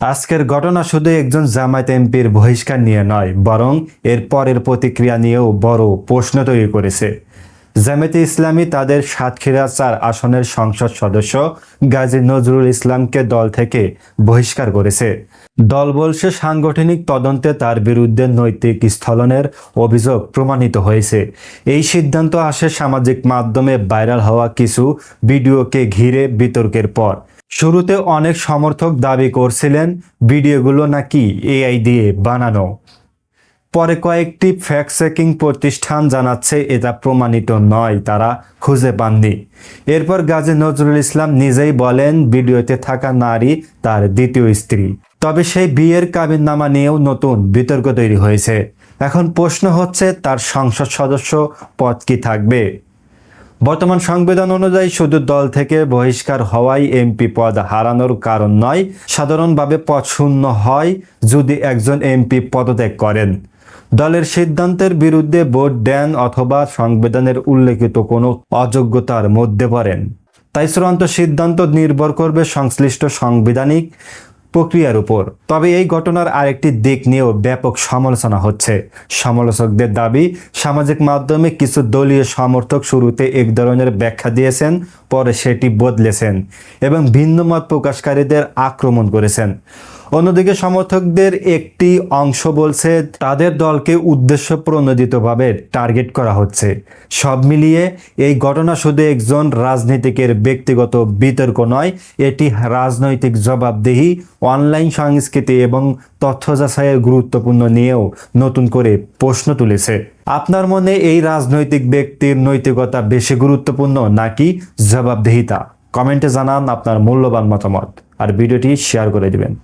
আজকের ঘটনা শুধু একজন জামায়াত এমপির বহিষ্কার নিয়ে নয়, বরং এর পরের প্রতিক্রিয়া নিয়েও বড় প্রশ্ন তৈরি করেছে। জামায়াতে ইসলামী তাদের সাতক্ষীরা 4 আসনের সংসদ সদস্য গাজী নজরুল ইসলামকে দল থেকে বহিষ্কার করেছে। দল বলছে সাংগঠনিক তদন্তে তার বিরুদ্ধে নৈতিক স্থলনের অভিযোগ প্রমাণিত হয়েছে। এই সিদ্ধান্ত আসে সামাজিক মাধ্যমে ভাইরাল হওয়া কিছু ভিডিওকে ঘিরে বিতর্কের পর। শুরুতে অনেক সমর্থক দাবি করছিলেন ভিডিওগুলো নাকি এআই দিয়ে বানানো। পরে কয়েকটি ফ্যাক্ট চেকিং প্রতিষ্ঠান জানাচ্ছে এটা প্রমাণিত নয়, তারা খুঁজে পাননি। এরপর গাজী নজরুল ইসলাম নিজেই বলেন ভিডিওতে থাকা নারী তার দ্বিতীয় স্ত্রী। তবে সেই বিয়ের কাবিননামা নিয়েও নতুন বিতর্ক তৈরি হয়েছে। এখন প্রশ্ন হচ্ছে তার সংসদ সদস্য পদ কি থাকবে? বর্তমান সংবিধান অনুযায়ী শুধু দল থেকে বহিষ্কার হওয়াই এমপি পদ হারানোর কারণ নয়। সাধারণভাবে পদ শূন্য হয় যদি একজন এমপি পদত্যাগ করেন, দলের সিদ্ধান্তের বিরুদ্ধে ভোট দেন অথবা সংবিধানের উল্লেখিত কোনো অযোগ্যতার মধ্যে পড়েন। তাই চূড়ান্ত সিদ্ধান্ত নির্ভর করবে সংশ্লিষ্ট সাংবিধানিক প্রক্রিয়ার উপর। তবে এই ঘটনার আরেকটি দিক নিয়েও ব্যাপক সমালোচনা হচ্ছে। সমালোচকদের দাবি, সামাজিক মাধ্যমে কিছু দলীয় সমর্থক শুরুতে এক ধরনের ব্যাখ্যা দিয়েছেন, পরে সেটি বদলেছেন এবং ভিন্ন মত প্রকাশকারীদের আক্রমণ করেছেন। অন্যদিকে সমর্থকদের একটি অংশ বলছে তাদের দলকে উদ্দেশ্য প্রণোদিতভাবে টার্গেট করা হচ্ছে। সব মিলিয়ে এই ঘটনা শুধু একজন রাজনীতিকের ব্যক্তিগত বিতর্ক নয়, এটি রাজনৈতিক জবাবদিহি, অনলাইন সংস্কৃতি এবং তথ্য যাচাইয়ের গুরুত্বপূর্ণ নিয়েও নতুন করে প্রশ্ন তুলেছে। আপনার মনে এই রাজনৈতিক ব্যক্তির নৈতিকতা বেশি গুরুত্বপূর্ণ নাকি জবাবদিহিতা? কমেন্টে জানান আপনার মূল্যবান মতামত আর ভিডিওটি শেয়ার করে দিবেন।